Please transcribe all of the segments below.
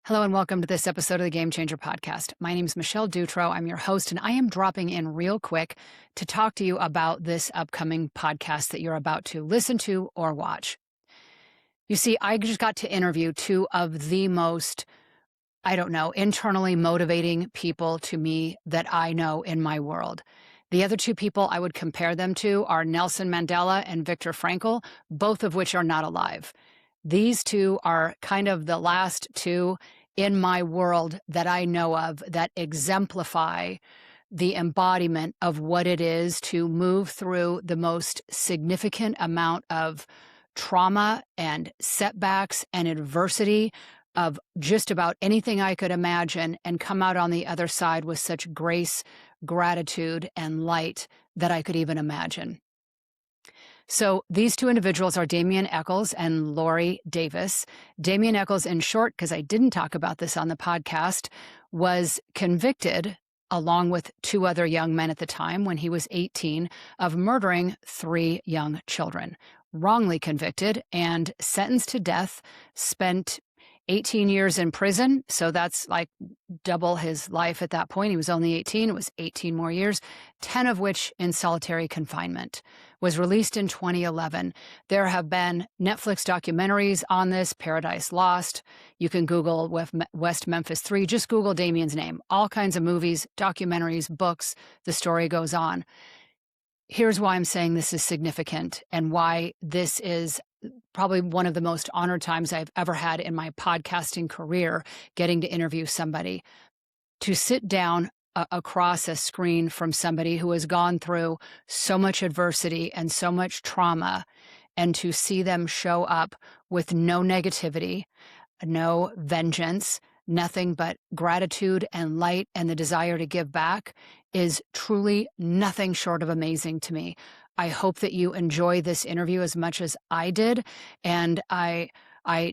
Hello and welcome to this episode of the Game Changer podcast. My name is Michelle Dutro. I'm your host, and I am dropping in real quick to talk to you about this upcoming podcast that you're about to listen to or watch. You see, I just got to interview two of the most, internally motivating people to me that I know in my world. The other two people I would compare them to are Nelson Mandela and Viktor Frankl, both of which are not alive. These two are kind of the last two in my world that I know of that exemplify the embodiment of what it is to move through the most significant amount of trauma and setbacks and adversity of just about anything I could imagine and come out on the other side with such grace, gratitude, and light that I could even imagine. So these two individuals are Damien Echols and Lorri Davis. Damien Echols, in short, because I didn't talk about this on the podcast, was convicted, along with two other young men at the time when he was 18, of murdering 3 young children. Wrongly convicted and sentenced to death, spent 18 years in prison, so that's like double his life at that point. He was only 18. It was 18 more years, 10 of which in solitary confinement. Was released in 2011. There have been Netflix documentaries on this, Paradise Lost. You can Google West Memphis 3. Just Google Damien's name. All kinds of movies, documentaries, books. The story goes on. Here's why I'm saying this is significant and why this is probably one of the most honored times I've ever had in my podcasting career, getting to interview somebody. To sit down across a screen from somebody who has gone through so much adversity and so much trauma, and to see them show up with no negativity, no vengeance, nothing but gratitude and light and the desire to give back is truly nothing short of amazing to me. I hope that you enjoy this interview as much as I did. And I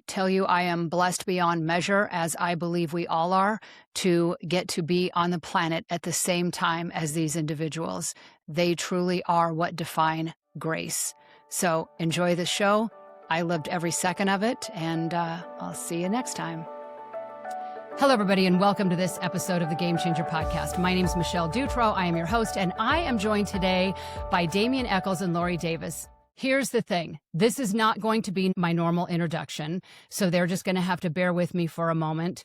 tell you, I am blessed beyond measure, as I believe we all are, to get to be on the planet at the same time as these individuals. They truly are what define grace. So enjoy the show. I loved every second of it, and I'll see you next time. Hello, everybody, and welcome to this episode of the Game Changer podcast. My name is Michelle Dutro. I am your host, and I am joined today by Damien Echols and Lorri Davis. Here's the thing. This is not going to be my normal introduction, so they're just going to have to bear with me for a moment.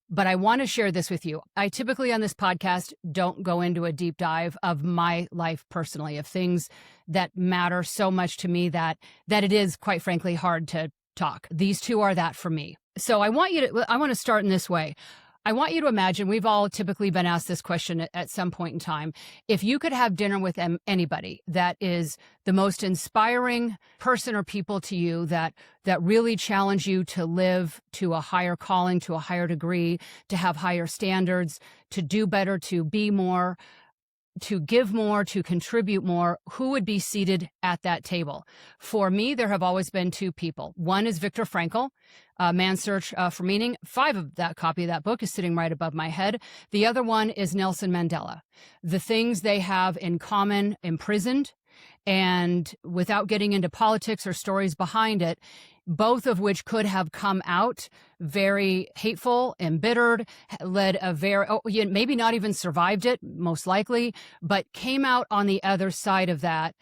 But I want to share this with you. I typically on this podcast don't go into a deep dive of my life personally, of things that matter so much to me that it is, quite frankly, hard to talk. These two are that for me. So I want to start in this way. I want you to imagine, we've all typically been asked this question at some point in time. If you could have dinner with anybody that is the most inspiring person or people to you that really challenge you to live to a higher calling, to a higher degree, to have higher standards, to do better, to be more, to give more, to contribute more, who would be seated at that table? For me, there have always been two people. One is Viktor Frankl, Man's Search for Meaning. 5 of that copy of that book is sitting right above my head. The other one is Nelson Mandela. The things they have in common, imprisoned, and without getting into politics or stories behind it, both of which could have come out very hateful, embittered, led a maybe not even survived it, most likely, but came out on the other side of that,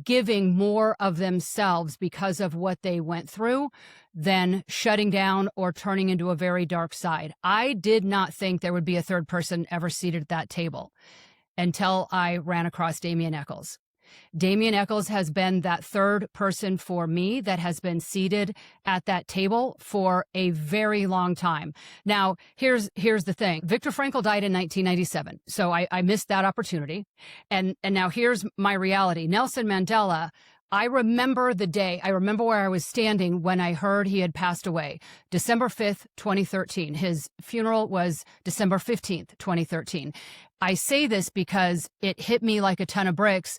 giving more of themselves because of what they went through than shutting down or turning into a very dark side. I did not think there would be a third person ever seated at that table until I ran across Damien Echols. Damien Echols has been that third person for me that has been seated at that table for a very long time. Now, here's the thing. Viktor Frankl died in 1997, so I missed that opportunity. And now here's my reality. Nelson Mandela, I remember the day. I remember where I was standing when I heard he had passed away, December 5th, 2013. His funeral was December 15th, 2013. I say this because it hit me like a ton of bricks.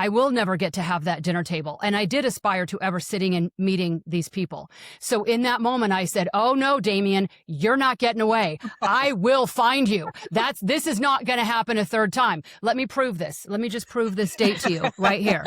I will never get to have that dinner table. And I did aspire to ever sitting and meeting these people. So in that moment, I said, oh no, Damien, you're not getting away. I will find you. This is not going to happen a third time. Let me prove this. Let me just prove this date to you right here.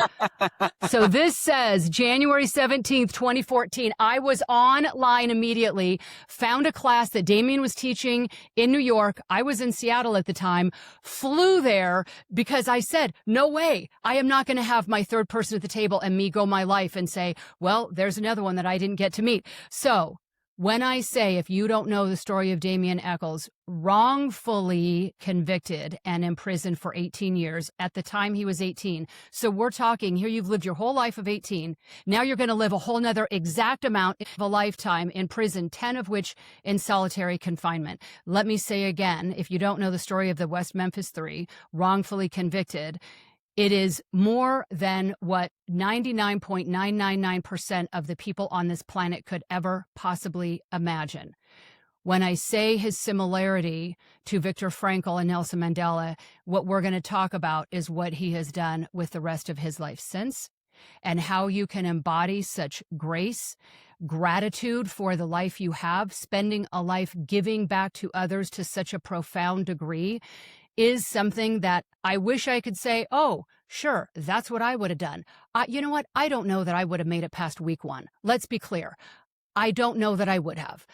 So this says January 17th, 2014. I was online immediately, found a class that Damien was teaching in New York. I was in Seattle at the time, flew there because I said, no way, I am not going to have my third person at the table and me go my life and say, well, there's another one that I didn't get to meet. So when I say, if you don't know the story of Damien Echols, wrongfully convicted and imprisoned for 18 years. At the time, he was 18. So we're talking here, you've lived your whole life of 18. Now you're going to live a whole nother exact amount of a lifetime in prison, 10 of which in solitary confinement. Let me say again, if you don't know the story of the West Memphis Three, wrongfully convicted, it is more than what 99.999% of the people on this planet could ever possibly imagine. When I say his similarity to Viktor Frankl and Nelson Mandela, what we're going to talk about is what he has done with the rest of his life since, and how you can embody such grace, gratitude for the life you have, spending a life giving back to others to such a profound degree is something that I wish I could say, oh, sure, that's what I would have done. You know what? I don't know that I would have made it past week 1. Let's be clear. I don't know that I would have.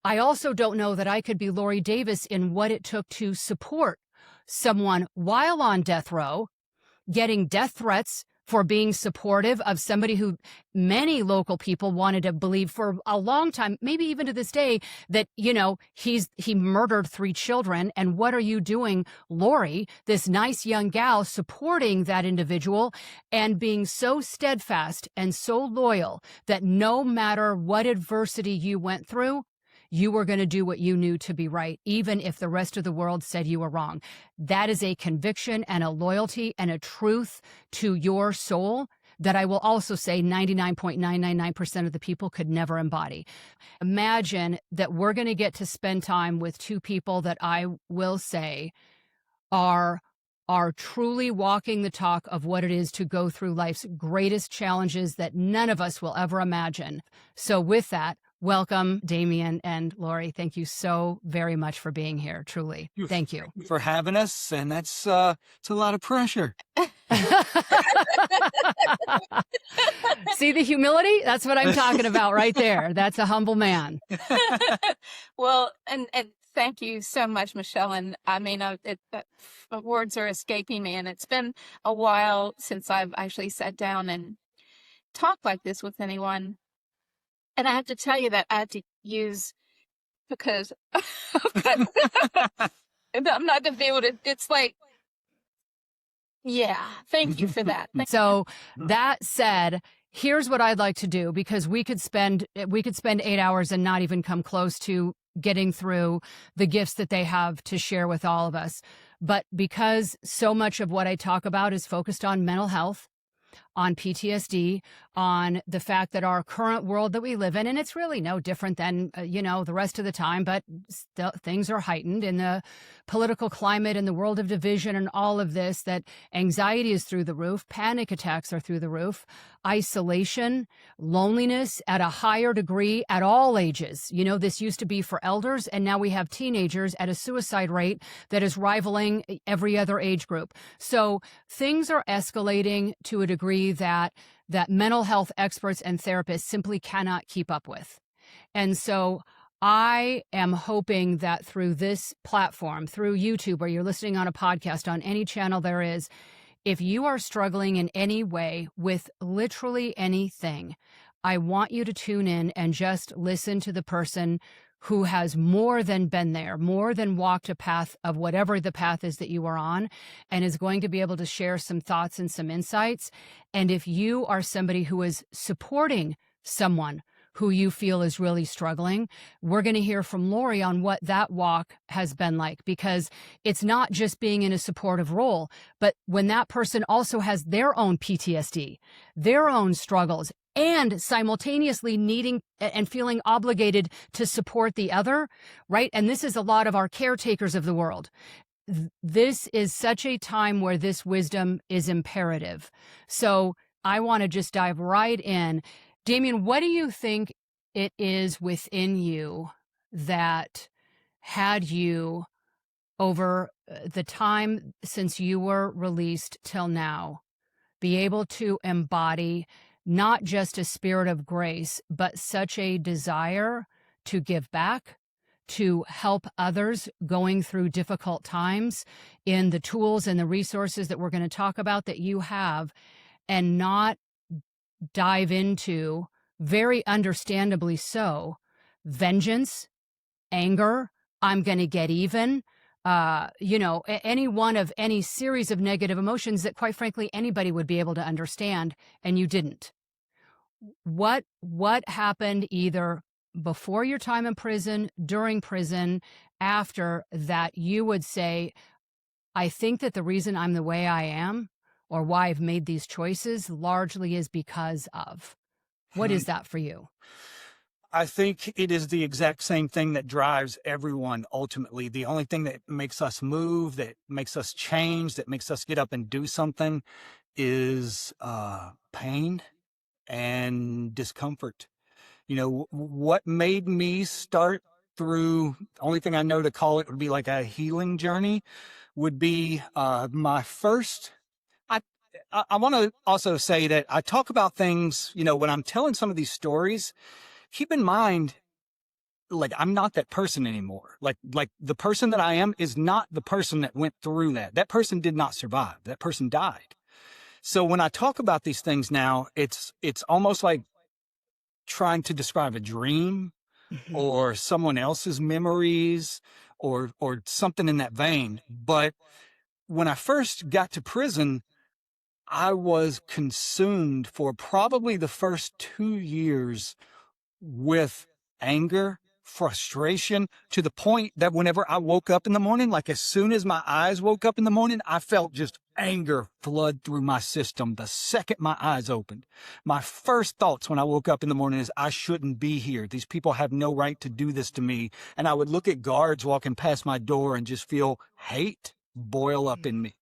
I also don't know that I could be Lorri Davis in what it took to support someone while on death row, getting death threats for being supportive of somebody who many local people wanted to believe for a long time, maybe even to this day, that, you know, he murdered 3 children. And what are you doing, Lorri, this nice young gal, supporting that individual and being so steadfast and so loyal that no matter what adversity you went through, you were going to do what you knew to be right, even if the rest of the world said you were wrong. That is a conviction and a loyalty and a truth to your soul that I will also say 99.999% of the people could never embody. Imagine that we're going to get to spend time with 2 people that I will say are truly walking the talk of what it is to go through life's greatest challenges that none of us will ever imagine. So with that, welcome, Damien and Lorri. Thank you so very much for being here. Truly. Thank you. For having us. And it's a lot of pressure. See the humility? That's what I'm talking about right there. That's a humble man. Well, and thank you so much, Michelle. And I mean, words are escaping me, and it's been a while since I've actually sat down and talked like this with anyone. And I have to tell you that I had to use, because I'm not going to be able to, it's like, yeah, thank you for that. So that said, here's what I'd like to do, because we could spend 8 hours and not even come close to getting through the gifts that they have to share with all of us. But because so much of what I talk about is focused on mental health, on PTSD, on the fact that our current world that we live in, and it's really no different than, the rest of the time, but still things are heightened in the political climate and the world of division and all of this, that anxiety is through the roof, panic attacks are through the roof, isolation, loneliness at a higher degree at all ages. You know, this used to be for elders, and now we have teenagers at a suicide rate that is rivaling every other age group. So things are escalating to a degree that mental health experts and therapists simply cannot keep up with. And so I am hoping that through this platform, through YouTube, or you're listening on a podcast, on any channel there is, if you are struggling in any way with literally anything, I want you to tune in and just listen to the person who has more than been there, more than walked a path of whatever the path is that you are on, and is going to be able to share some thoughts and some insights. And if you are somebody who is supporting someone who you feel is really struggling, we're going to hear from Lorri on what that walk has been like, because it's not just being in a supportive role, but when that person also has their own PTSD, their own struggles, and simultaneously needing and feeling obligated to support the other, right? And this is a lot of our caretakers of the world. this is such a time where this wisdom is imperative. So I want to just dive right in. Damien, what do you think it is within you that had you over the time since you were released till now be able to embody not just a spirit of grace, but such a desire to give back, to help others going through difficult times in the tools and the resources that we're going to talk about that you have, and not dive into, very understandably so, vengeance, anger, I'm going to get even, any one of any series of negative emotions that, quite frankly, anybody would be able to understand, and you didn't. What happened either before your time in prison, during prison, after that you would say, I think that the reason I'm the way I am, or why I've made these choices, largely is because of? What is that for you? I think it is the exact same thing that drives everyone ultimately. The only thing that makes us move, that makes us change, that makes us get up and do something is pain and discomfort. What made me start through, the only thing I know to call it would be like a healing journey, would be my first. I want to also say that I talk about things, when I'm telling some of these stories, keep in mind, like, I'm not that person anymore. Like the person that I am is not the person that went through that. That person did not survive. That person died. So when I talk about these things now, it's almost like trying to describe a dream or someone else's memories or something in that vein. But when I first got to prison, I was consumed for probably the first 2 years with anger, frustration, to the point that whenever I woke up in the morning, like as soon as my eyes woke up in the morning, I felt just anger flood through my system the second my eyes opened. My first thoughts when I woke up in the morning is, I shouldn't be here. These people have no right to do this to me. And I would look at guards walking past my door and just feel hate boil up in me.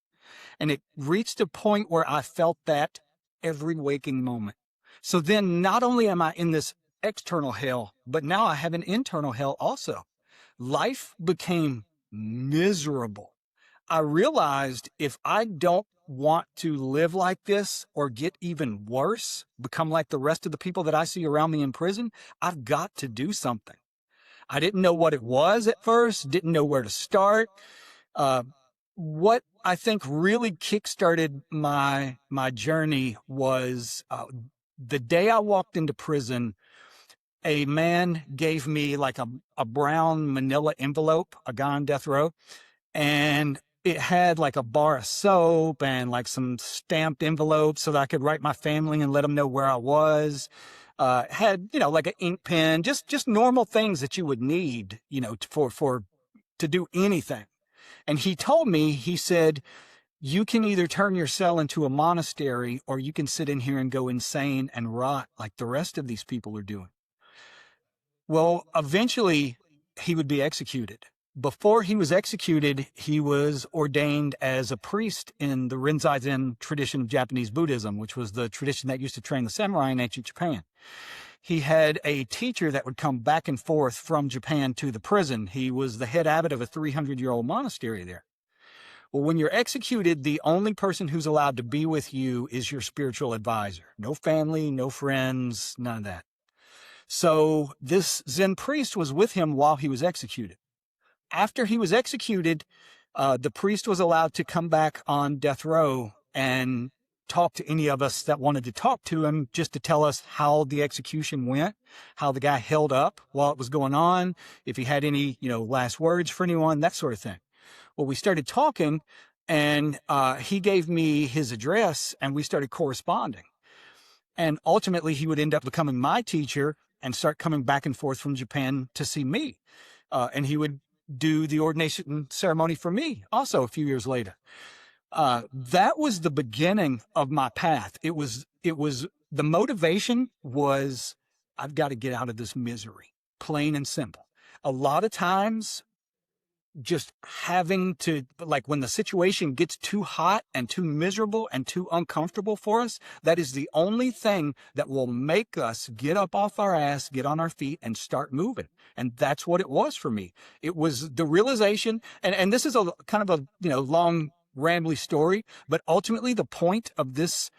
And it reached a point where I felt that every waking moment. So then not only am I in this external hell, but now I have an internal hell also. Life became miserable. I realized if I don't want to live like this or get even worse, become like the rest of the people that I see around me in prison, I've got to do something. I didn't know what it was at first, didn't know where to start. What I think really kickstarted my journey was the day I walked into prison. A man gave me like a brown manila envelope, a guy on death row, and it had like a bar of soap and like some stamped envelopes so that I could write my family and let them know where I was. Had, like an ink pen, just normal things that you would need, to do anything. And he told me, he said, you can either turn your cell into a monastery or you can sit in here and go insane and rot like the rest of these people are doing. Well, eventually he would be executed. Before he was executed, he was ordained as a priest in the Rinzai-zen tradition of Japanese Buddhism, which was the tradition that used to train the samurai in ancient Japan. He had a teacher that would come back and forth from Japan to the prison. He was the head abbot of a 300-year-old monastery there. Well, when you're executed, the only person who's allowed to be with you is your spiritual advisor. No family, no friends, none of that. So this Zen priest was with him while he was executed. After he was executed, the priest was allowed to come back on death row and talk to any of us that wanted to talk to him, just to tell us how the execution went, how the guy held up while it was going on, if he had any, last words for anyone, that sort of thing. Well, we started talking, and he gave me his address, and we started corresponding. And ultimately, he would end up becoming my teacher and start coming back and forth from Japan to see me. And he would do the ordination ceremony for me also a few years later. That was the beginning of my path. It was the motivation was, I've got to get out of this misery, plain and simple. A lot of times just having to, like, when the situation gets too hot and too miserable and too uncomfortable for us, that is the only thing that will make us get up off our ass, get on our feet, and start moving. And that's what it was for me. It was the realization, and this is a kind of a, long, rambly story, but ultimately the point of this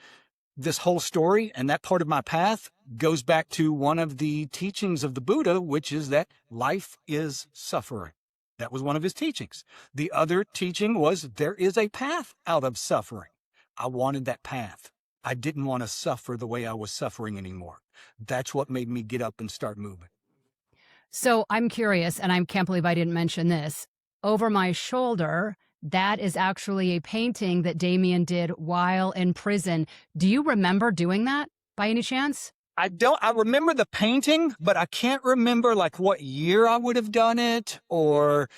whole story and that part of my path goes back to one of the teachings of the Buddha, which is that life is suffering. That was one of his teachings. The other teaching was there is a path out of suffering. I wanted that path. I didn't want to suffer the way I was suffering anymore. That's what made me get up and start moving. So I'm curious, and I can't believe I didn't mention this. Over my shoulder, that is actually a painting that Damien did while in prison. Do you remember doing that by any chance? I remember the painting, but I can't remember like what year I would have done it or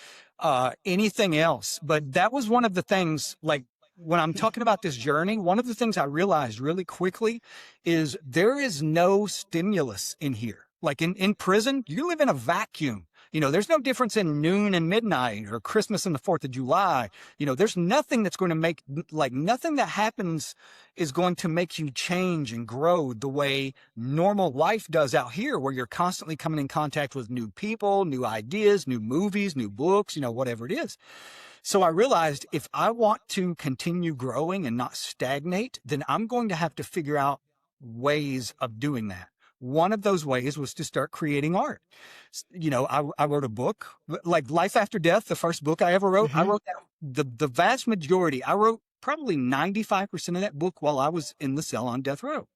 anything else. But that was one of the things, like when I'm talking about this journey, one of the things I realized really quickly is there is no stimulus in here. Like in prison, you live in a vacuum. There's no difference in noon and midnight or Christmas and the 4th of July. There's nothing that's going to make, like, nothing that happens is going to make you change and grow the way normal life does out here, where you're constantly coming in contact with new people, new ideas, new movies, new books, whatever it is. So I realized if I want to continue growing and not stagnate, then I'm going to have to figure out ways of doing that. One of those ways was to start creating art. I wrote a book, like Life After Death, the first book I ever wrote. I wrote that, the vast majority. I wrote probably 95% of that book while I was in the cell on death row.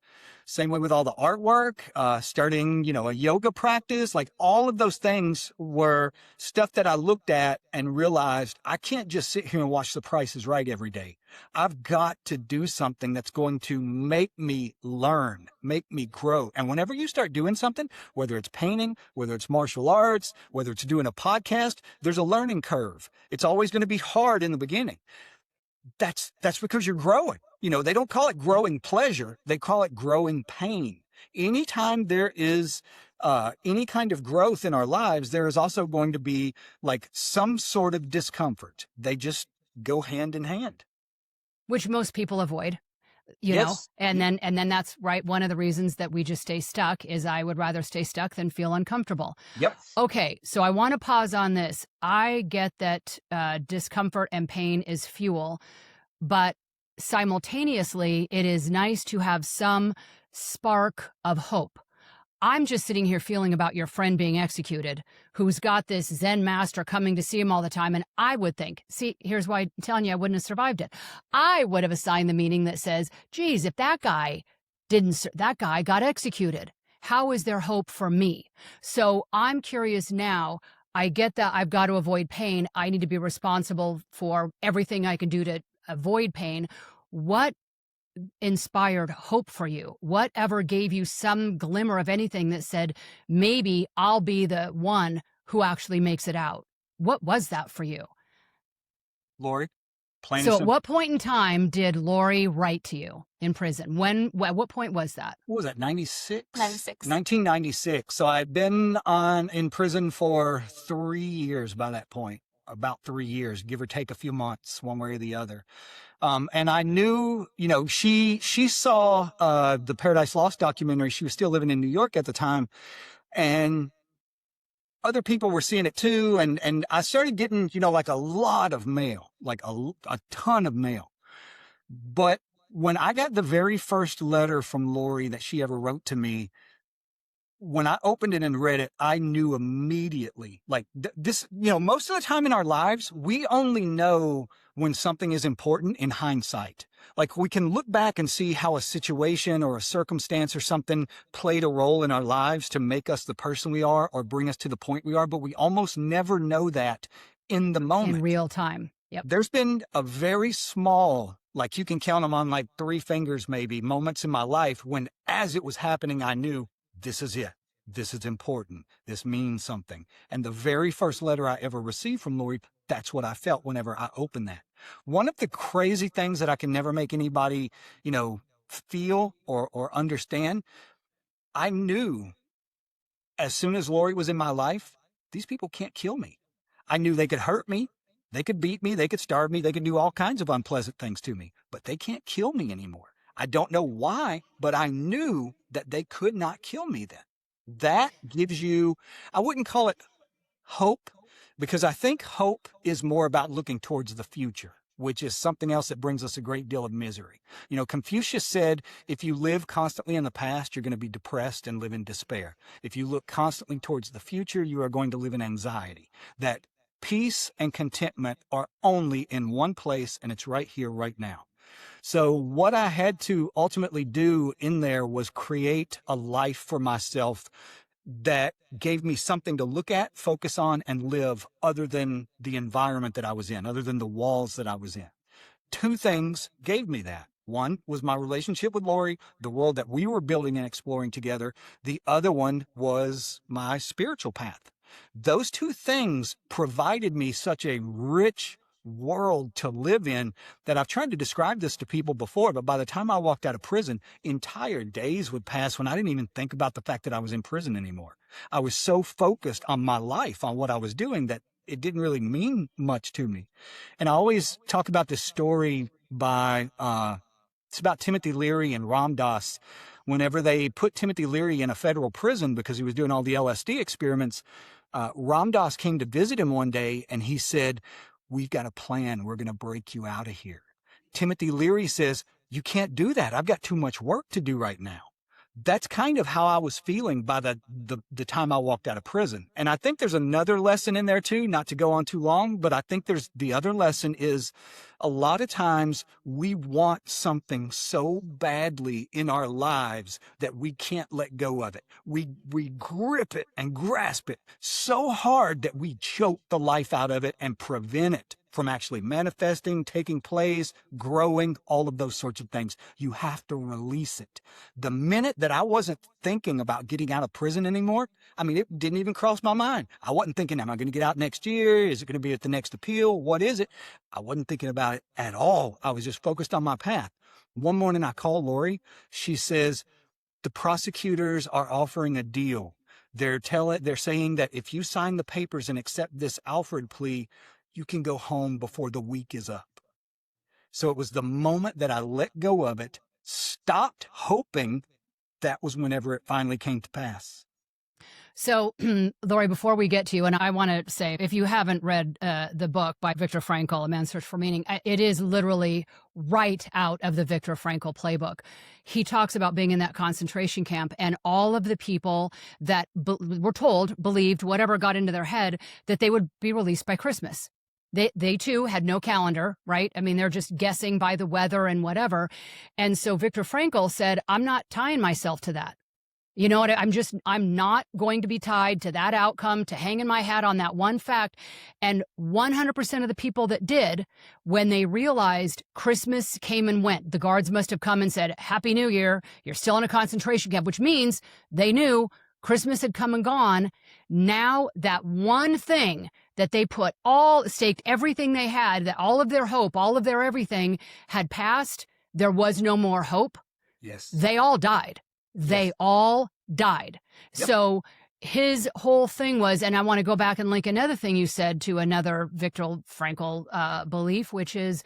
Same way with all the artwork, starting, a yoga practice, like all of those things were stuff that I looked at and realized I can't just sit here and watch The Price is Right every day. I've got to do something that's going to make me learn, make me grow. And whenever you start doing something, whether it's painting, whether it's martial arts, whether it's doing a podcast, there's a learning curve. It's always going to be hard in the beginning. That's because you're growing. They don't call it growing pleasure. They call it growing pain. Anytime there is any kind of growth in our lives, there is also going to be like some sort of discomfort. They just go hand in hand. Which most people avoid, know, and then that's right. One of the reasons that we just stay stuck is I would rather stay stuck than feel uncomfortable. Yep. Okay. So I want to pause on this. I get that discomfort and pain is fuel, but simultaneously, it is nice to have some spark of hope. I'm just sitting here feeling about your friend being executed, who's got this Zen master coming to see him all the time. And I would think, see, here's why I'm telling you I wouldn't have survived it. I would have assigned the meaning that says, geez, if that guy got executed, how is there hope for me? So I'm curious now. I get that I've got to avoid pain. I need to be responsible for everything I can do to avoid pain. What inspired hope for you? Whatever gave you some glimmer of anything that said, maybe I'll be the one who actually makes it out? What was that for you? Lorri, so at what point in time did Lorri write to you in prison? At what point was that? What was that, 96? 96. 1996. So I'd been in prison for 3 years by that point. About 3 years, give or take a few months, one way or the other. And I knew, she saw the Paradise Lost documentary. She was still living in New York at the time. And other people were seeing it too. And I started getting, like a lot of mail, like a ton of mail. But when I got the very first letter from Lorri that she ever wrote to me, when I opened it and read it, I knew immediately, like this, most of the time in our lives, we only know when something is important in hindsight. Like we can look back and see how a situation or a circumstance or something played a role in our lives to make us the person we are or bring us to the point we are, but we almost never know that in the moment. In real time. Yep. There's been a very small, like you can count them on like 3 fingers maybe, moments in my life when as it was happening, I knew, this is it. This is important. This means something. And the very first letter I ever received from Lorri, that's what I felt whenever I opened that. One of the crazy things that I can never make anybody, feel or understand, I knew as soon as Lorri was in my life, these people can't kill me. I knew they could hurt me. They could beat me. They could starve me. They could do all kinds of unpleasant things to me, but they can't kill me anymore. I don't know why, but I knew that they could not kill me then. That gives you, I wouldn't call it hope, because I think hope is more about looking towards the future, which is something else that brings us a great deal of misery. You know, Confucius said, if you live constantly in the past, you're going to be depressed and live in despair. If you look constantly towards the future, you are going to live in anxiety. That peace and contentment are only in one place, and it's right here, right now. So what I had to ultimately do in there was create a life for myself that gave me something to look at, focus on, and live other than the environment that I was in, other than the walls that I was in. Two things gave me that. One was my relationship with Lorri, the world that we were building and exploring together. The other one was my spiritual path. Those two things provided me such a rich world to live in that I've tried to describe this to people before, but by the time I walked out of prison, entire days would pass when I didn't even think about the fact that I was in prison anymore. I was so focused on my life, on what I was doing, that it didn't really mean much to me. And I always talk about this story by, it's about Timothy Leary and Ram Dass. Whenever they put Timothy Leary in a federal prison because he was doing all the LSD experiments, Ram Dass came to visit him one day and he said, "We've got a plan. We're going to break you out of here." Timothy Leary says, "You can't do that. I've got too much work to do right now." That's kind of how I was feeling by the time I walked out of prison. And I think there's another lesson in there too, not to go on too long, but I think there's the other lesson is a lot of times we want something so badly in our lives that we can't let go of it. We grip it and grasp it so hard that we choke the life out of it and prevent it from actually manifesting, taking place, growing, all of those sorts of things. You have to release it. The minute that I wasn't thinking about getting out of prison anymore, I mean, it didn't even cross my mind. I wasn't thinking, am I going to get out next year? Is it going to be at the next appeal? What is it? I wasn't thinking about it at all. I was just focused on my path. One morning I called Lorri. She says, the prosecutors are offering a deal. They're saying that if you sign the papers and accept this Alfred plea, you can go home before the week is up. So it was the moment that I let go of it, stopped hoping, that was whenever it finally came to pass. So, Lorri, before we get to you, and I want to say, if you haven't read the book by Viktor Frankl, A Man's Search for Meaning, it is literally right out of the Viktor Frankl playbook. He talks about being in that concentration camp and all of the people that were told, believed, whatever got into their head, that they would be released by Christmas. They too had no calendar, right? I mean, they're just guessing by the weather and whatever. And so Viktor Frankl said, I'm not tying myself to that. You know what? I'm not going to be tied to that outcome, to hanging my hat on that one fact. And 100% of the people that did, when they realized Christmas came and went, the guards must have come and said, Happy New Year. You're still in a concentration camp, which means they knew Christmas had come and gone. Now that one thing that they staked everything they had, that all of their hope, all of their everything had passed, there was no more hope. Yes. They all died. They all died. Yep. So his whole thing was, and I want to go back and link another thing you said to another Viktor Frankl belief, which is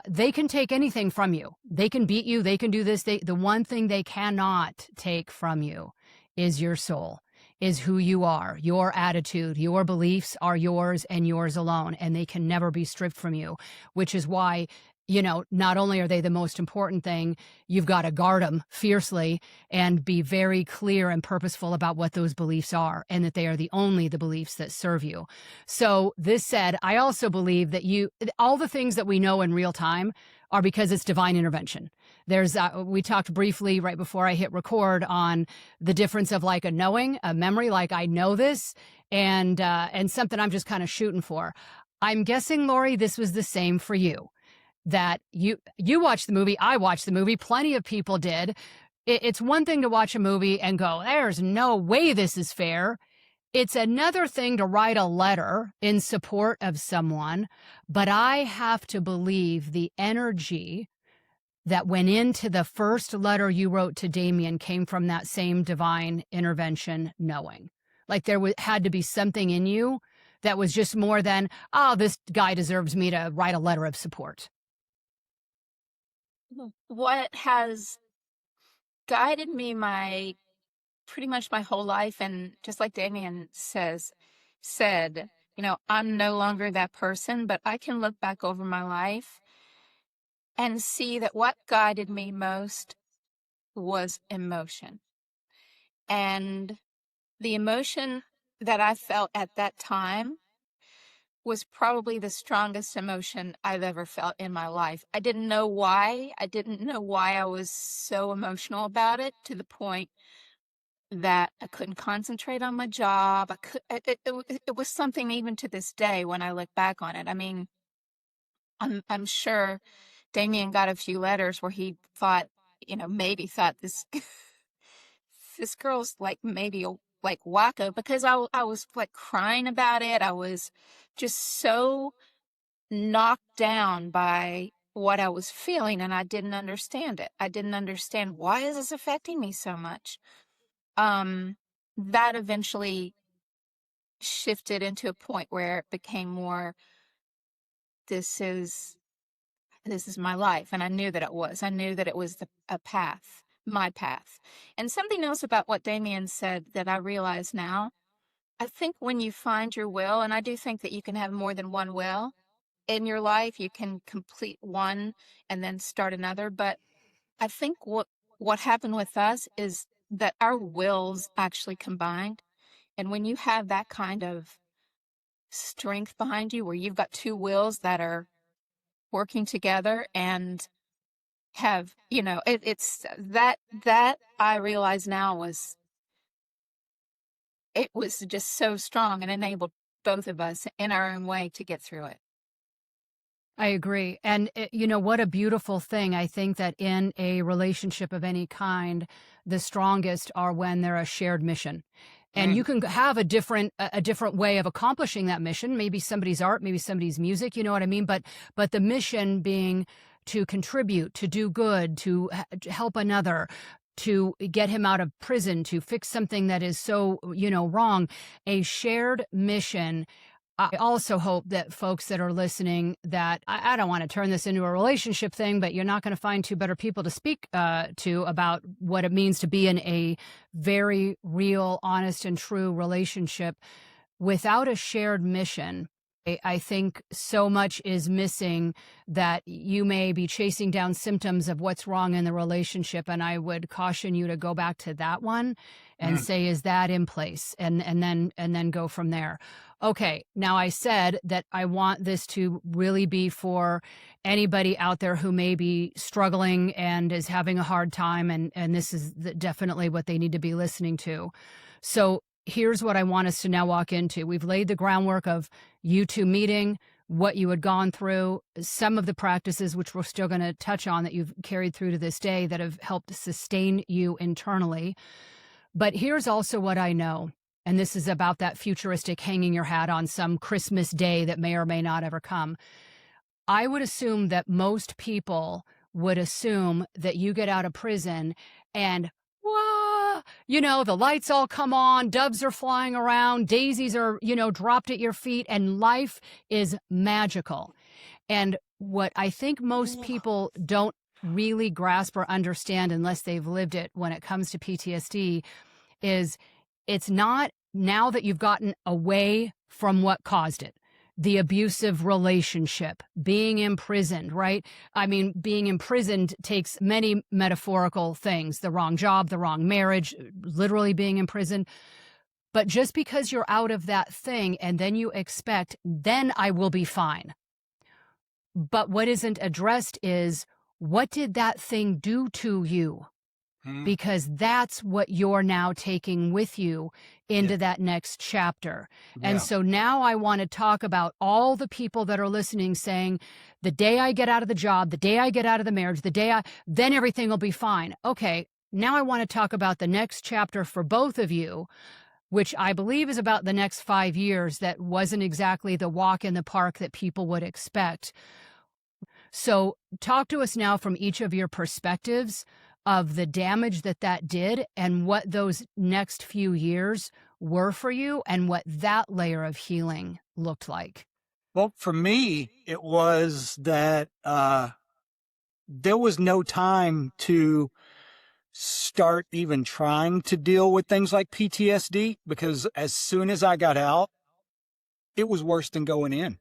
they can take anything from you. They can beat you. They can do this. The one thing they cannot take from you is your soul, is who you are, your attitude, your beliefs are yours and yours alone, and they can never be stripped from you, which is why, you know, not only are they the most important thing, you've got to guard them fiercely and be very clear and purposeful about what those beliefs are and that they are the beliefs that serve you. So this said, I also believe that all the things that we know in real time are because it's divine intervention. We talked briefly right before I hit record on the difference of like a knowing, a memory, like I know this, and something I'm just kind of shooting for. I'm guessing, Lorri, this was the same for you. That you watched the movie, I watched the movie, plenty of people did. It's one thing to watch a movie and go, there's no way this is fair. It's another thing to write a letter in support of someone, but I have to believe the energy that went into the first letter you wrote to Damien came from that same divine intervention knowing. Like there had to be something in you that was just more than, oh, this guy deserves me to write a letter of support? What has guided me pretty much my whole life, and just like Damien said, I'm no longer that person, but I can look back over my life and see that what guided me most was emotion. And the emotion that I felt at that time was probably the strongest emotion I've ever felt in my life. I didn't know why. I didn't know why I was so emotional about it, to the point that I couldn't concentrate on my job. It was something even to this day when I look back on it. I mean, I'm sure Damien got a few letters where he thought, maybe thought this this girl's like maybe like wacko, because I was like crying about it. I was just so knocked down by what I was feeling, and I didn't understand it. I didn't understand, why is this affecting me so much? That eventually shifted into a point where it became more, this is my life. And I knew that it was. I knew that it was a path, my path. And something else about what Damien said that I realize now, I think when you find your will, and I do think that you can have more than one will in your life, you can complete one and then start another. But I think what happened with us is that our wills actually combined. And when you have that kind of strength behind you, where you've got two wills that are working together and have, it's that I realize now it was just so strong and enabled both of us in our own way to get through it. I agree. And what a beautiful thing. I think that in a relationship of any kind, the strongest are when they're a shared mission. And you can have a different way of accomplishing that mission. Maybe somebody's art, maybe somebody's music, you know what I mean? But the mission being to contribute, to do good, to help another, to get him out of prison, to fix something that is so, wrong. A shared mission. I also hope that folks that are listening, that I don't want to turn this into a relationship thing, but you're not going to find two better people to speak to about what it means to be in a very real, honest, and true relationship without a shared mission. I think so much is missing, that you may be chasing down symptoms of what's wrong in the relationship. And I would caution you to go back to that one and say, is that in place? And then go from there. Okay, now I said that I want this to really be for anybody out there who may be struggling and is having a hard time, and this is definitely what they need to be listening to. So here's what I want us to now walk into. We've laid the groundwork of you two meeting, what you had gone through, some of the practices which we're still going to touch on that you've carried through to this day that have helped sustain you internally. But here's also what I know. And this is about that futuristic hanging your hat on some Christmas day that may or may not ever come. I would assume that most people would assume that you get out of prison and, whoa, the lights all come on, doves are flying around, daisies are, dropped at your feet, and life is magical. And what I think most people don't really grasp or understand, unless they've lived it when it comes to PTSD, is it's not now that you've gotten away from what caused it. The abusive relationship, being imprisoned, right? I mean, being imprisoned takes many metaphorical things: the wrong job, the wrong marriage, literally being imprisoned. But just because you're out of that thing and then you expect, then I will be fine. But what isn't addressed is, what did that thing do to you? Because that's what you're now taking with you into that next chapter. And so now I want to talk about all the people that are listening saying, the day I get out of the job, the day I get out of the marriage, then everything will be fine. Okay, now I want to talk about the next chapter for both of you, which I believe is about the next 5 years. That wasn't exactly the walk in the park that people would expect. So talk to us now from each of your perspectives of the damage that did, and what those next few years were for you, and what that layer of healing looked like? Well, for me, it was that there was no time to start even trying to deal with things like PTSD, because as soon as I got out, it was worse than going in.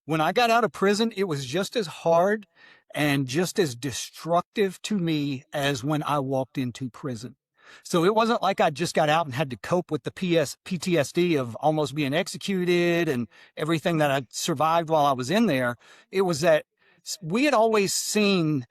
When I got out of prison, it was just as hard and just as destructive to me as when I walked into prison. So it wasn't like I just got out and had to cope with the PTSD of almost being executed and everything that I survived while I was in there. It was that we had always seen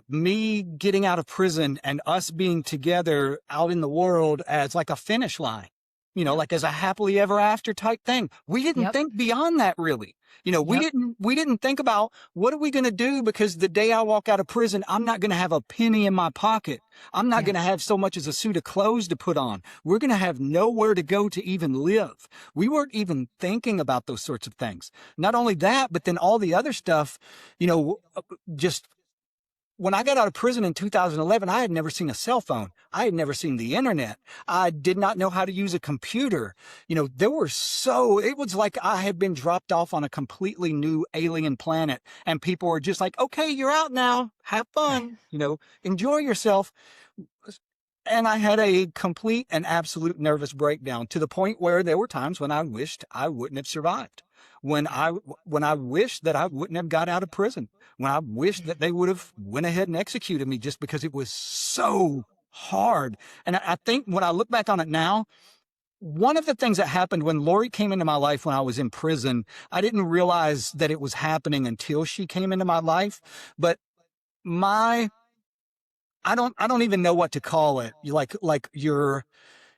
me getting out of prison and us being together out in the world as like a finish line, like as a happily ever after type thing. We didn't Yep. think beyond that, really. We Yep. didn't think about what are we going to do, because the day I walk out of prison, I'm not going to have a penny in my pocket. I'm not Yeah. going to have so much as a suit of clothes to put on. We're going to have nowhere to go to even live. We weren't even thinking about those sorts of things. Not only that, but then all the other stuff, just when I got out of prison in 2011, I had never seen a cell phone. I had never seen the internet. I did not know how to use a computer. It was like I had been dropped off on a completely new alien planet, and people were just like, okay, you're out now. Have fun, enjoy yourself. And I had a complete and absolute nervous breakdown, to the point where there were times when I wished I wouldn't have survived. When I wished that I wouldn't have got out of prison. When I wished that they would have went ahead and executed me, just because it was so hard. And I think when I look back on it now, one of the things that happened when Lorri came into my life when I was in prison, I didn't realize that it was happening until she came into my life. But I don't even know what to call it. Like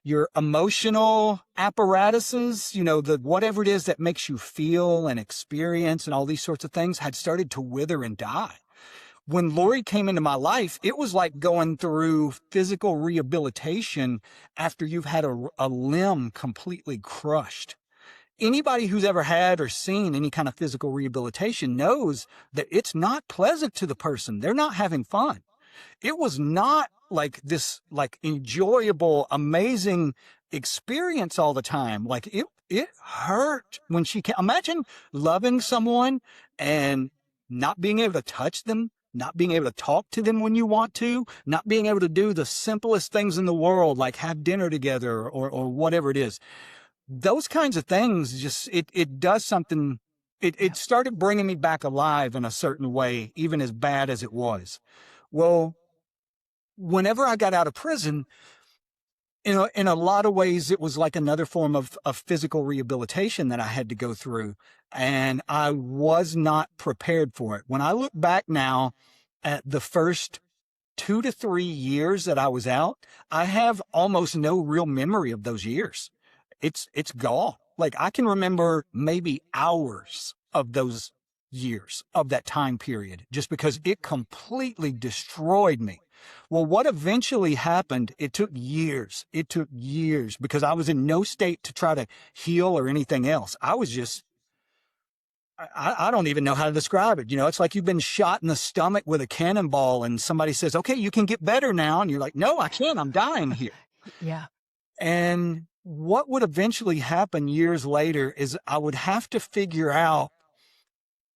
your emotional apparatuses, the whatever it is that makes you feel and experience and all these sorts of things, had started to wither and die. When Lorri came into my life, it was like going through physical rehabilitation after you've had a limb completely crushed. Anybody who's ever had or seen any kind of physical rehabilitation knows that it's not pleasant to the person. They're not having fun. It was not like this, like, enjoyable, amazing experience all the time. Like it hurt when she came. Imagine loving someone and not being able to touch them, not being able to talk to them when you want to, not being able to do the simplest things in the world, like have dinner together or whatever it is. Those kinds of things, just, it does something. It started bringing me back alive in a certain way, even as bad as it was. Well, whenever I got out of prison, in a lot of ways, it was like another form of physical rehabilitation that I had to go through. And I was not prepared for it. When I look back now at the first 2 to 3 years that I was out, I have almost no real memory of those years. It's gone. Like, I can remember maybe hours of those years, of that time period, just because it completely destroyed me. Well, what eventually happened, it took years. It took years, because I was in no state to try to heal or anything else. I was just, I don't even know how to describe it. It's like you've been shot in the stomach with a cannonball and somebody says, okay, you can get better now. And you're like, no, I can't. I'm dying here. Yeah. And what would eventually happen years later is I would have to figure out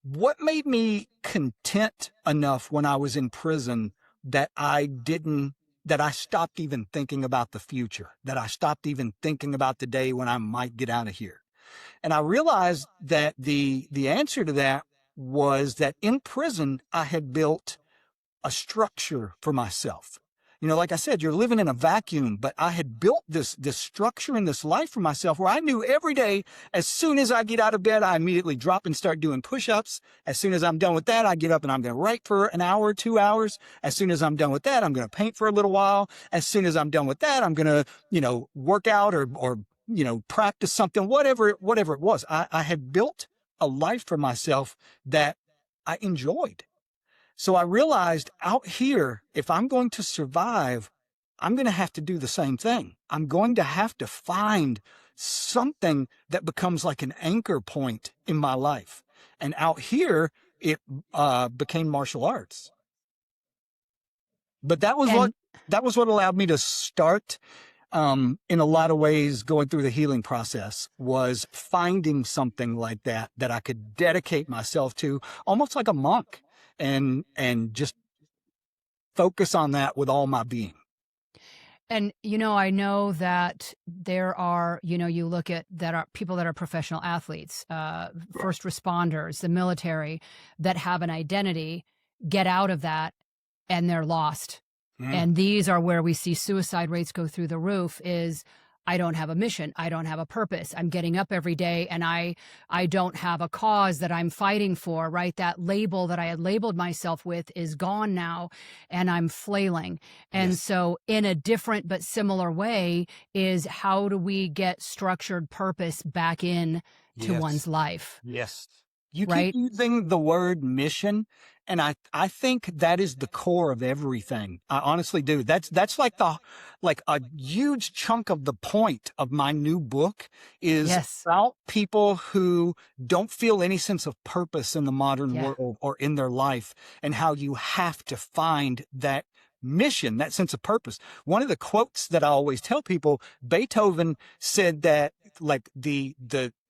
what made me content enough when I was in prison that I stopped even thinking about the future, that I stopped even thinking about the day when I might get out of here. And I realized that the answer to that was that in prison, I had built a structure for myself. Like I said, you're living in a vacuum, but I had built this structure in this life for myself, where I knew every day, as soon as I get out of bed, I immediately drop and start doing push-ups. As soon as I'm done with that, I get up and I'm going to write for an hour, 2 hours. As soon as I'm done with that, I'm going to paint for a little while. As soon as I'm done with that, I'm going to, work out or practice something, whatever it was. I had built a life for myself that I enjoyed. So I realized out here, if I'm going to survive, I'm going to have to do the same thing. I'm going to have to find something that becomes like an anchor point in my life. And out here, it became martial arts. But that was what allowed me to start in a lot of ways, going through the healing process was finding something like that I could dedicate myself to, almost like a monk, and just focus on that with all my being. And, I know that there are, you look at that are people that are professional athletes, first responders, the military, that have an identity, get out of that, and they're lost. And these are where we see suicide rates go through the roof. Is I don't have a mission. I don't have a purpose. I'm getting up every day and I don't have a cause that I'm fighting for, right? That label that I had labeled myself with is gone now, and I'm flailing. And Yes. so in a different but similar way is, how do we get structured purpose back in to Yes. one's life, Yes. You keep right? using the word mission, and I think that is the core of everything. I honestly do. That's like a huge chunk of the point of my new book is Yes. about people who don't feel any sense of purpose in the modern Yeah. world or in their life, and how you have to find that mission, that sense of purpose. One of the quotes that I always tell people, Beethoven said that, like, the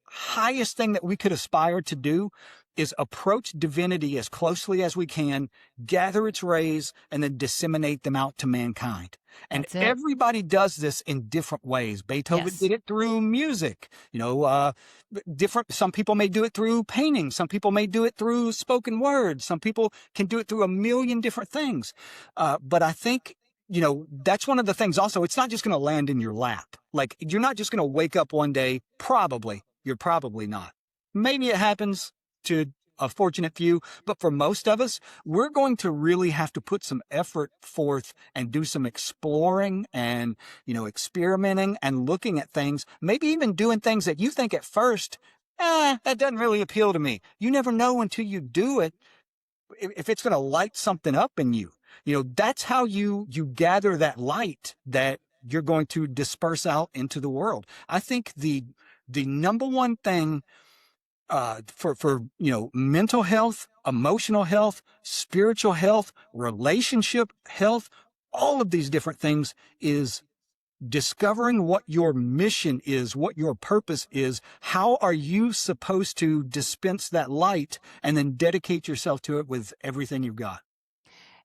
highest thing that we could aspire to do is approach divinity as closely as we can, gather its rays, and then disseminate them out to mankind. And That's it. everybody does this in different ways. Beethoven Yes. did it through music, some people may do it through painting. Some people may do it through spoken word. Some people can do it through a million different things. But I think, that's one of the things also, it's not just going to land in your lap. Like, you're not just going to wake up one day, you're probably not. Maybe it happens to a fortunate few, but for most of us, we're going to really have to put some effort forth and do some exploring and, experimenting and looking at things, maybe even doing things that you think at first, that doesn't really appeal to me. You never know until you do it if it's going to light something up in you. That's how you gather that light that you're going to disperse out into the world. I think the number one thing for mental health, emotional health, spiritual health, relationship health, all of these different things is discovering what your mission is, what your purpose is. How are you supposed to dispense that light and then dedicate yourself to it with everything you've got?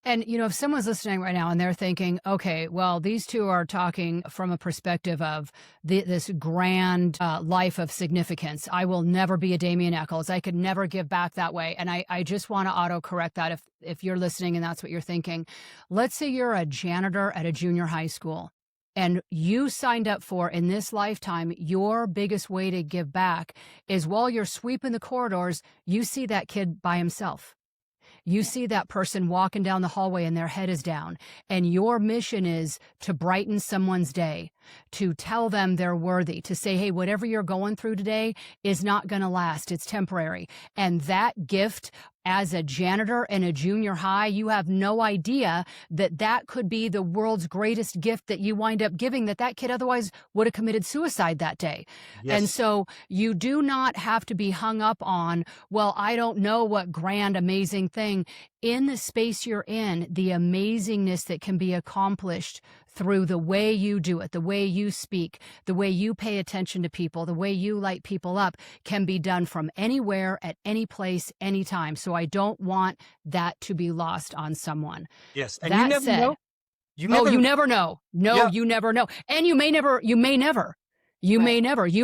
And, if someone's listening right now and they're thinking, okay, well, these two are talking from a perspective of this grand life of significance. I will never be a Damien Echols. I could never give back that way. And I just want to autocorrect that if you're listening and that's what you're thinking. Let's say you're a janitor at a junior high school, and you signed up for, in this lifetime, your biggest way to give back is while you're sweeping the corridors, you see that kid by himself. You see that person walking down the hallway and their head is down, and your mission is to brighten someone's day, to tell them they're worthy, to say, hey, whatever you're going through today is not going to last. It's temporary. And that gift, as a janitor in a junior high, you have no idea that could be the world's greatest gift that you wind up giving, that kid otherwise would have committed suicide that day. Yes. And so you do not have to be hung up on, well, I don't know what grand, amazing thing. In the space you're in, the amazingness that can be accomplished through the way you do it, the way you speak, the way you pay attention to people, the way you light people up, can be done from anywhere, at any place, anytime. So I don't want that to be lost on someone. Yes. And That you never said, know. You never know. No, Yeah. you never know. And you may never. You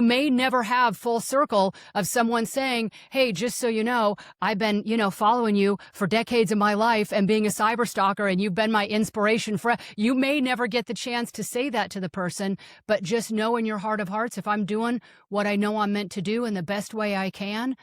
may never have full circle of someone saying, hey, just so you know, I've been, following you for decades of my life and being a cyber stalker, and you've been my inspiration for. You may never get the chance to say that to the person, but just know in your heart of hearts, if I'm doing what I know I'm meant to do in the best way I can,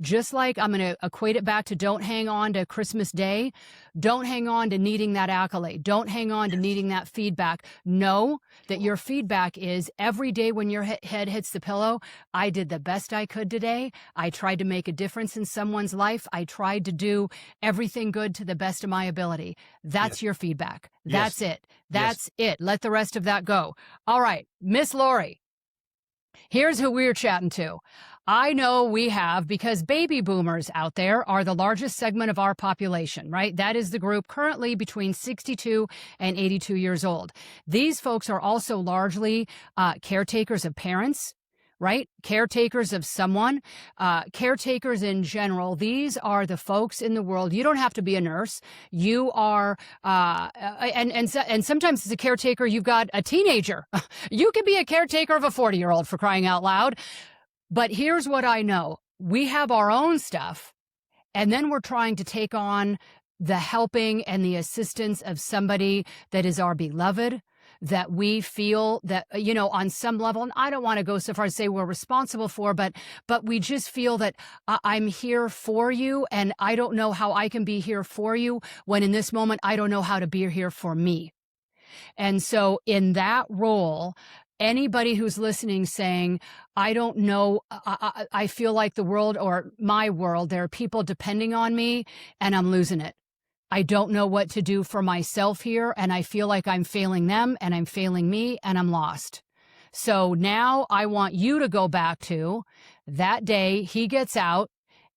just like I'm going to equate it back to, don't hang on to Christmas Day. Don't hang on to needing that accolade. Don't hang on to needing that feedback. Know that your feedback is, every day when your head hits the pillow, I did the best I could today. I tried to make a difference in someone's life. I tried to do everything good to the best of my ability. That's Yes. your feedback. Yes. That's it. That's it. Let the rest of that go. All right, Miss Lorri, here's who we're chatting to. I know we have, because baby boomers out there are the largest segment of our population, right? That is the group currently between 62 and 82 years old. These folks are also largely caretakers of parents, right? Caretakers of someone, caretakers in general. These are the folks in the world. You don't have to be a nurse. You are, and sometimes as a caretaker, you've got a teenager. You can be a caretaker of a 40-year-old, for crying out loud. But here's what I know. We have our own stuff, and then we're trying to take on the helping and the assistance of somebody that is our beloved, that we feel that, on some level, and I don't want to go so far as to say we're responsible for, but we just feel that I'm here for you, and I don't know how I can be here for you when in this moment I don't know how to be here for me. And so in that role, anybody who's listening saying, I don't know, I feel like the world, or my world, there are people depending on me and I'm losing it. I don't know what to do for myself here, and I feel like I'm failing them and I'm failing me and I'm lost. So now I want you to go back to that day he gets out.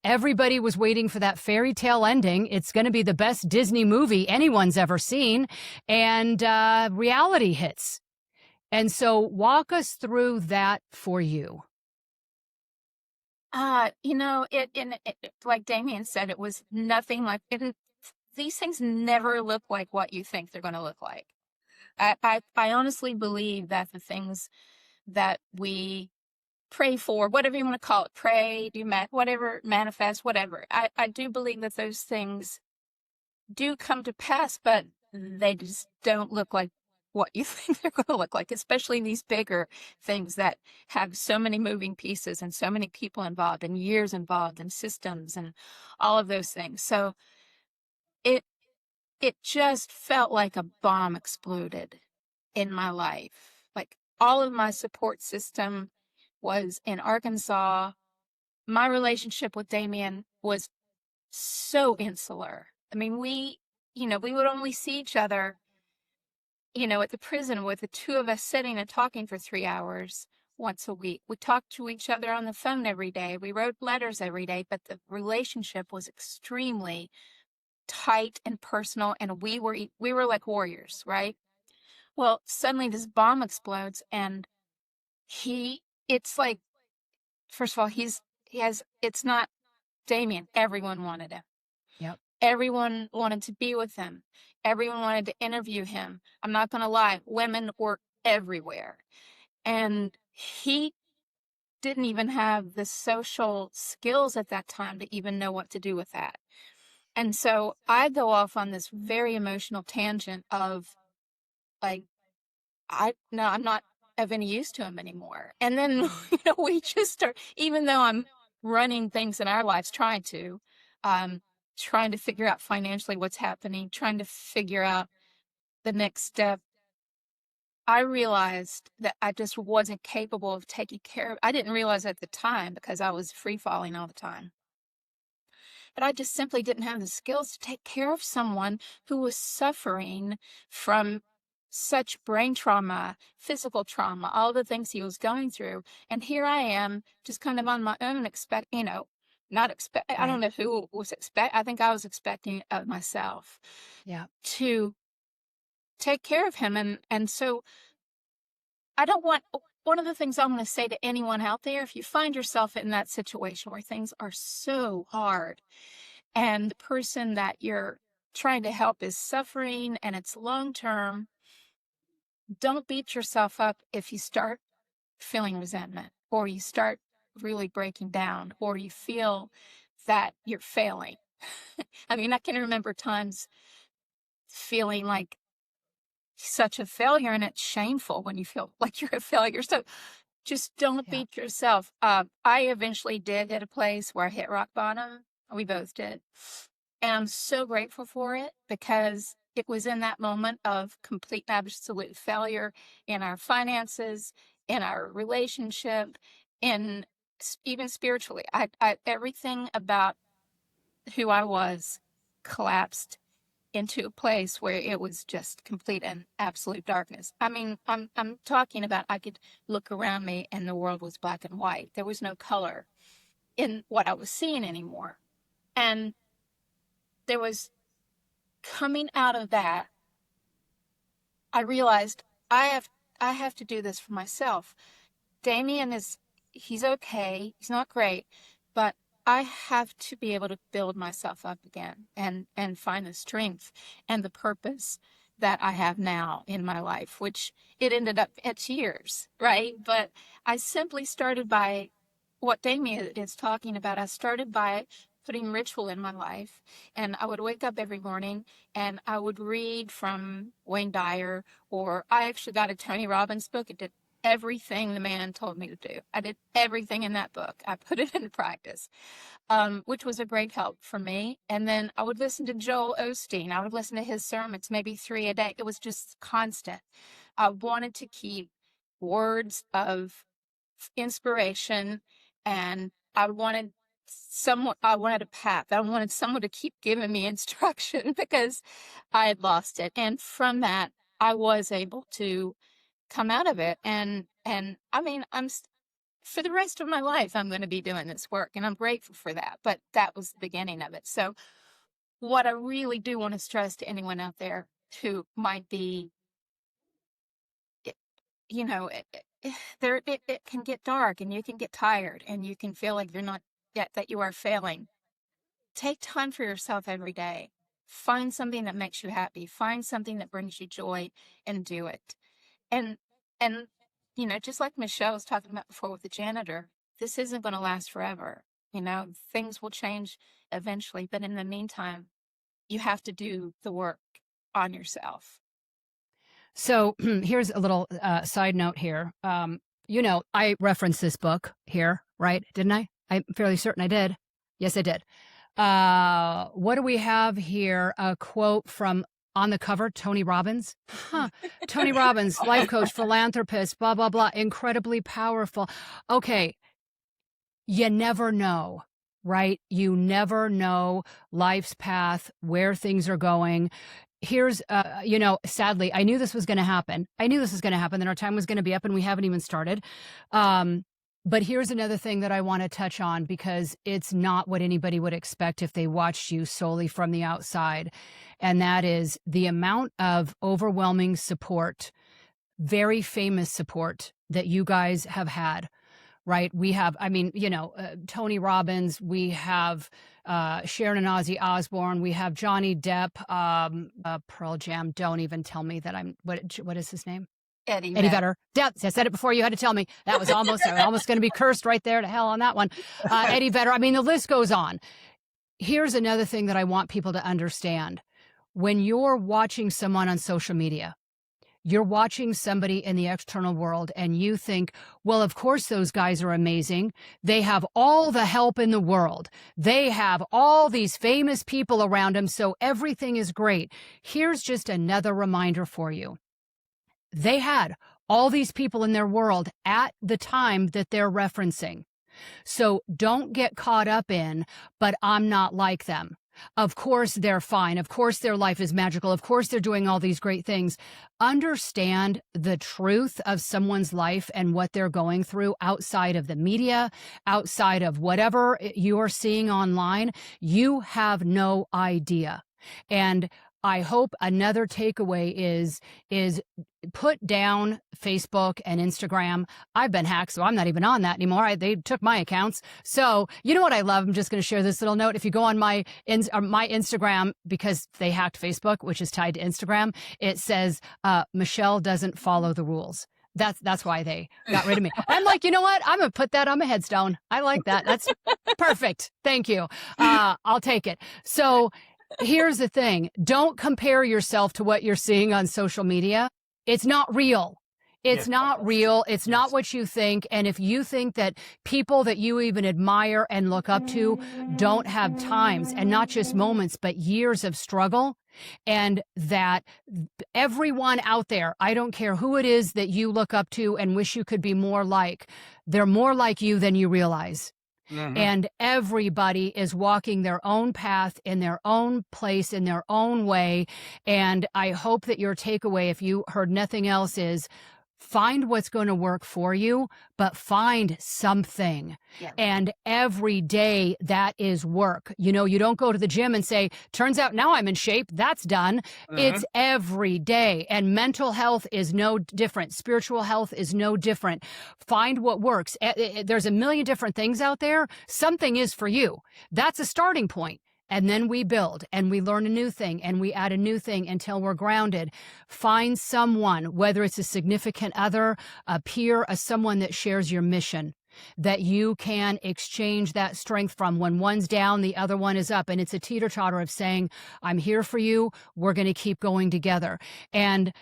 Everybody was waiting for that fairy tale ending. It's going to be the best Disney movie anyone's ever seen. And reality hits. And so walk us through that for you. Like Damien said, it was nothing like it. These things never look like what you think they're going to look like. I honestly believe that the things that we pray for, whatever you want to call it, pray, whatever, manifest, whatever. I do believe that those things do come to pass, but they just don't look like what you think they're going to look like, especially these bigger things that have so many moving pieces and so many people involved and years involved and systems and all of those things. So it just felt like a bomb exploded in my life. Like all of my support system was in Arkansas. My relationship with Damien was so insular. I mean, we would only see each other, at the prison with the two of us sitting and talking for 3 hours once a week. We talked to each other on the phone every day. We wrote letters every day, but the relationship was extremely tight and personal, and we were like warriors, right? Well, suddenly this bomb explodes, and it's like, first of all, it's not Damien. Everyone wanted him. Yep. Everyone wanted to be with him. Everyone wanted to interview him. I'm not going to lie. Women were everywhere. And he didn't even have the social skills at that time to even know what to do with that. And so I go off on this very emotional tangent of like, I'm not of any use to him anymore. And then, we just start, even though I'm running things in our lives, trying to figure out financially what's happening, trying to figure out the next step. I realized that I just wasn't capable of taking care of. I didn't realize at the time because I was free falling all the time. But I just simply didn't have the skills to take care of someone who was suffering from such brain trauma, physical trauma, all the things he was going through. And here I am just kind of on my own, I don't know who was I think I was expecting it of myself. Yeah. To take care of him. And so one of the things I'm going to say to anyone out there, if you find yourself in that situation where things are so hard and the person that you're trying to help is suffering and it's long-term, don't beat yourself up if you start feeling resentment or you start really breaking down or you feel that you're failing. I mean, I can remember times feeling like such a failure, and it's shameful when you feel like you're a failure. So just don't beat yourself up. I eventually did hit a place where I hit rock bottom. We both did. And I'm so grateful for it because it was in that moment of complete and absolute failure in our finances, in our relationship, in even spiritually. Everything about who I was collapsed into a place where it was just complete and absolute darkness. I mean, I'm talking about I could look around me and the world was black and white. There was no color. in what I was seeing anymore. And there was, coming out of that, I realized I have to do this for myself. Damien he's okay. He's not great, but I have to be able to build myself up again and find the strength and the purpose that I have now in my life, which it ended up at tears, right? But I simply started by what Damien is talking about. I started by putting ritual in my life, and I would wake up every morning and I would read from Wayne Dyer, or I actually got a Tony Robbins book. It did everything the man told me to do. I did everything in that book. I put it into practice, which was a great help for me. And then I would listen to Joel Osteen. I would listen to his sermons, maybe 3 a day. It was just constant. I wanted to keep words of inspiration, and I wanted a path. I wanted someone to keep giving me instruction because I had lost it. And from that, I was able to come out of it. And I mean, for the rest of my life, I'm going to be doing this work, and I'm grateful for that. But that was the beginning of it. So what I really do want to stress to anyone out there who might be, you know, it can get dark, and you can get tired, and you can feel like you're not yet, that you are failing. Take time for yourself every day. Find something that makes you happy. Find something that brings you joy, and do it. And you know, just like Michelle was talking about before with the janitor, this isn't going to last forever. You know, things will change eventually, but in the meantime, you have to do the work on yourself. So here's a little side note here. You know, I referenced this book here, right? Didn't I? I'm fairly certain I did. Yes, I did. What do we have here? A quote from on the cover, Tony Robbins. Tony Robbins, life coach, philanthropist, blah, blah, blah. Incredibly powerful. Okay. You never know, right? You never know life's path, where things are going. Here's, you know, sadly, I knew this was going to happen. That our time was going to be up, and we haven't even started. But here's another thing that I want to touch on, because it's not what anybody would expect if they watched you solely from the outside. And that is the amount of overwhelming support, very famous support that you guys have had, right? We have, I mean, you know, Tony Robbins, we have Sharon and Ozzy Osbourne, we have Johnny Depp, Pearl Jam. Don't even tell me that what is his name? Eddie Vedder. Yeah, I said it before. You had to tell me. That was almost going to be cursed right there to hell on that one. Eddie Vedder. I mean, the list goes on. Here's another thing that I want people to understand. When you're watching someone on social media, you're watching somebody in the external world, and you think, well, of course those guys are amazing. They have all the help in the world. They have all these famous people around them, so everything is great. Here's just another reminder for you. They had all these people in their world at the time that they're referencing. So don't get caught up in, but I'm not like them. Of course they're fine. Of course their life is magical. Of course they're doing all these great things. Understand the truth of someone's life and what they're going through outside of the media, outside of whatever you're seeing online. You have no idea. And I hope another takeaway is put down Facebook and Instagram. I've been hacked, so I'm not even on that anymore. They took my accounts. So you know what I love? I'm just going to share this little note. If you go on my Instagram, because they hacked Facebook, which is tied to Instagram, it says Michelle doesn't follow the rules. That's why they got rid of me. I'm like, you know what? I'm going to put that on my headstone. I like that. That's perfect. Thank you. I'll take it. So here's the thing. Don't compare yourself to what you're seeing on social media. It's not real. It's not real. It's not what you think. And if you think that people that you even admire and look up to don't have times, and not just moments, but years of struggle, and that everyone out there, I don't care who it is that you look up to and wish you could be more like, they're more like you than you realize. Mm-hmm. And everybody is walking their own path in their own place, in their own way. And I hope that your takeaway, if you heard nothing else, is find what's going to work for you, but find something. Yeah. And every day that is work. You know, you don't go to the gym and say, turns out now I'm in shape. That's done. It's every day. And mental health is no different. Spiritual health is no different. Find what works. There's a million different things out there. Something is for you. That's a starting point. And then we build and we learn a new thing and we add a new thing until we're grounded. Find someone, whether it's a significant other, a peer, someone that shares your mission, that you can exchange that strength from. When one's down, the other one is up. And it's a teeter-totter of saying, I'm here for you. We're going to keep going together. And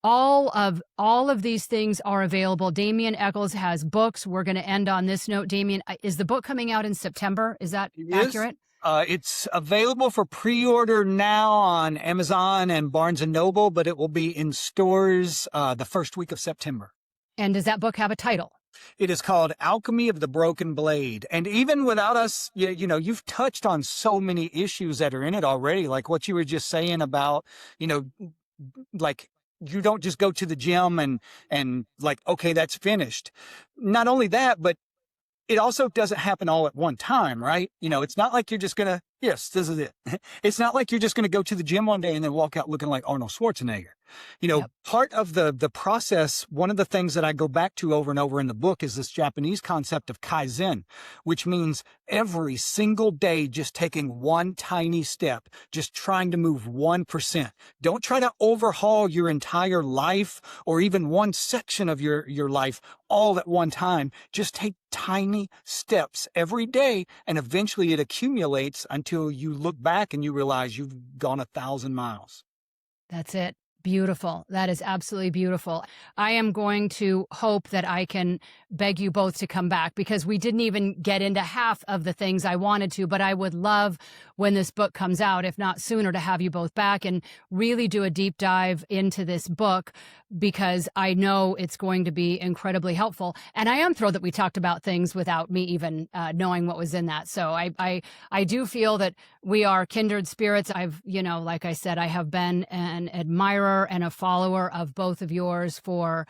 all of these things are available. Damien Echols has books. We're going to end on this note. Damien, is the book coming out in September? Is that accurate? It's available for pre-order now on Amazon and Barnes & Noble, but it will be in stores the first week of September. And does that book have a title? It is called Alchemy of the Broken Blade. And even without us, you know, you've touched on so many issues that are in it already, like what you were just saying about, you know, like, you don't just go to the gym and like, okay, that's finished. Not only that, but it also doesn't happen all at one time, right? You know, it's not like you're just going to, yes, this is it. It's not like you're just going to go to the gym one day and then walk out looking like Arnold Schwarzenegger. You know, part of the process, one of the things that I go back to over and over in the book is this Japanese concept of Kaizen, which means every single day just taking one tiny step, just trying to move 1%. Don't try to overhaul your entire life or even one section of your life all at one time. Just take tiny steps every day, and eventually it accumulates until you look back and you realize you've gone 1,000 miles. That's it. Beautiful. That is absolutely beautiful. I am going to hope that I can beg you both to come back, because we didn't even get into half of the things I wanted to, but I would love when this book comes out, if not sooner, to have you both back and really do a deep dive into this book, because I know it's going to be incredibly helpful. And I am thrilled that we talked about things without me even knowing what was in that. So I do feel that we are kindred spirits. I've, you know, like I said, I have been an admirer and a follower of both of yours for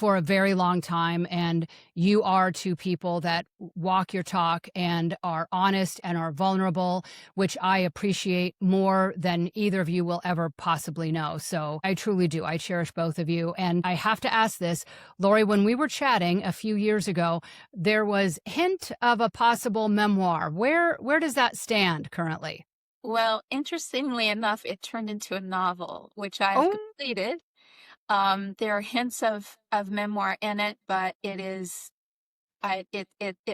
a very long time. And you are two people that walk your talk and are honest and are vulnerable, which I appreciate more than either of you will ever possibly know. So I truly do. I cherish both of you. And I have to ask this, Lorri, when we were chatting a few years ago, there was hint of a possible memoir. Where does that stand currently? Well, interestingly enough, it turned into a novel, which I've completed. There are hints of memoir in it, but it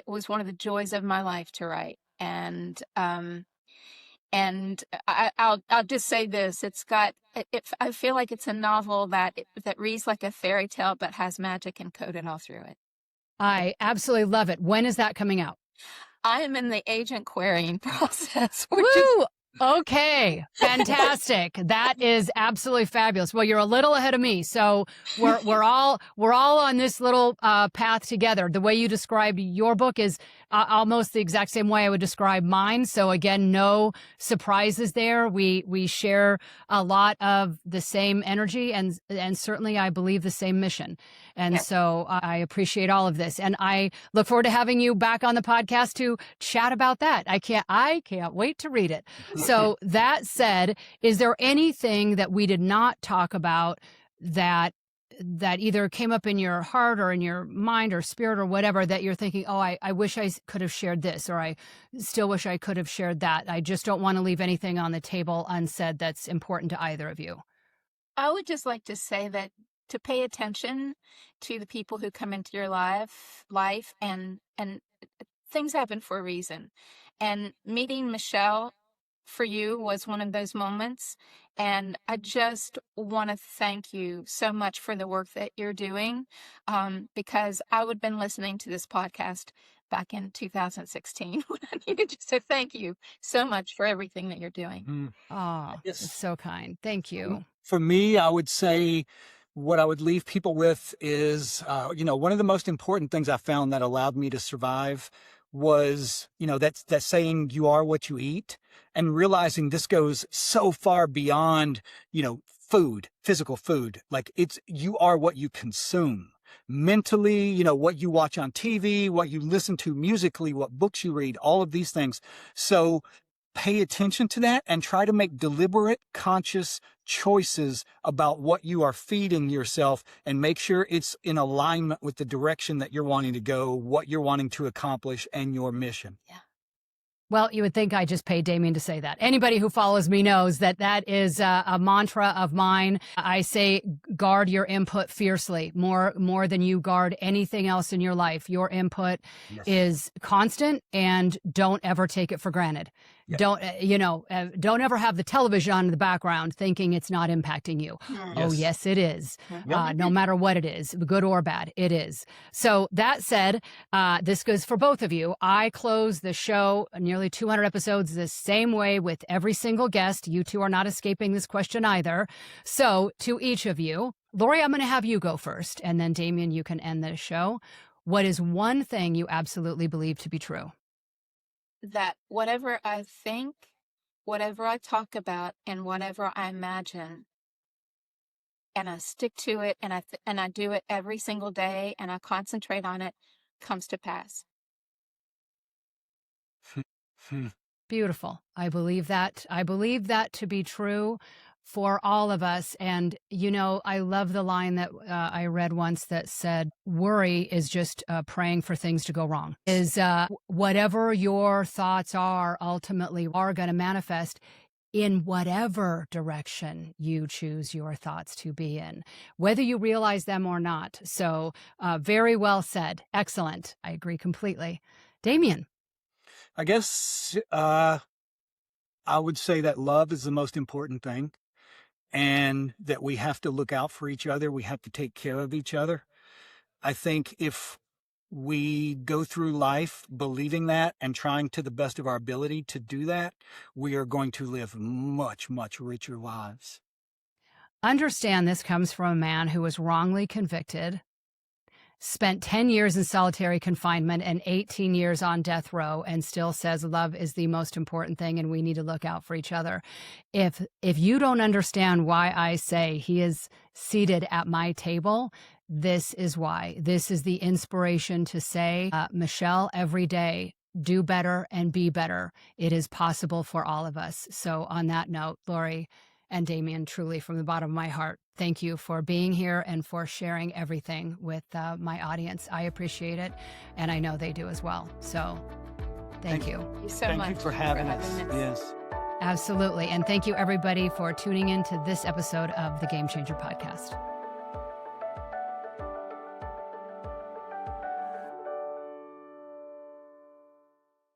was one of the joys of my life to write. And I'll just say this: I feel like it's a novel that reads like a fairy tale, but has magic encoded all through it. I absolutely love it. When is that coming out? I am in the agent querying process. Woo! Okay, fantastic. That is absolutely fabulous. Well, you're a little ahead of me, so we're all on this little path together. The way you described your book is almost the exact same way I would describe mine. So again, no surprises there. We share a lot of the same energy, and certainly I believe the same mission. And so I appreciate all of this, and I look forward to having you back on the podcast to chat about that. I can't wait to read it. So that said, is there anything that we did not talk about that either came up in your heart or in your mind or spirit or whatever that you're thinking, oh, I wish I could have shared this, or I still wish I could have shared that? I just don't want to leave anything on the table unsaid that's important to either of you. I would just like to say that to pay attention to the people who come into your life and things happen for a reason. And meeting Michelle for you was one of those moments. And I just want to thank you so much for the work that you're doing, because I would have been listening to this podcast back in 2016 when I needed you. So thank you so much for everything that you're doing. Oh, it's so kind. Thank you. For me, I would say what I would leave people with is, one of the most important things I found that allowed me to survive was, that saying, you are what you eat, and realizing this goes so far beyond, food, physical food. Like you are what you consume. mentally, what you watch on TV, what you listen to musically, what books you read, all of these things. So pay attention to that and try to make deliberate, conscious choices about what you are feeding yourself, and make sure it's in alignment with the direction that you're wanting to go, what you're wanting to accomplish, and your mission. Yeah. Well, you would think I just paid Damien to say that. Anybody who follows me knows that that is a mantra of mine. I say guard your input fiercely, more than you guard anything else in your life. Your input is constant, and don't ever take it for granted. Yep. Don't ever have the television on in the background thinking it's not impacting you. Yes. Oh, yes, it is. Yep. No matter what it is, good or bad, it is. So that said, this goes for both of you. I close the show, nearly 200 episodes, the same way with every single guest. You two are not escaping this question either. So to each of you, Lorri, I'm going to have you go first, and then Damien, you can end the show. What is one thing you absolutely believe to be true? That whatever I think, whatever I talk about, and whatever I imagine, and I stick to it, and I do it every single day, and I concentrate on it, comes to pass. Beautiful. I believe that. I believe that to be true for all of us. And, I love the line that I read once that said, worry is just praying for things to go wrong. Is whatever your thoughts are ultimately are going to manifest in whatever direction you choose your thoughts to be in, whether you realize them or not. So very well said. Excellent. I agree completely. Damien. I guess I would say that love is the most important thing, and that we have to look out for each other. We have to take care of each other. I think if we go through life believing that and trying to the best of our ability to do that, we are going to live much, much richer lives. Understand this comes from a man who was wrongly convicted, spent 10 years in solitary confinement and 18 years on death row, and still says love is the most important thing and we need to look out for each other. If you don't understand why I say he is seated at my table, this is why. This is the inspiration to say, Michelle, every day, do better and be better. It is possible for all of us. So on that note, Lorri and Damien, truly from the bottom of my heart, thank you for being here and for sharing everything with my audience. I appreciate it, and I know they do as well. So thank you. Thank you so much. Thank you for having us. Yes. Absolutely. And thank you, everybody, for tuning in to this episode of the Game Changer Podcast.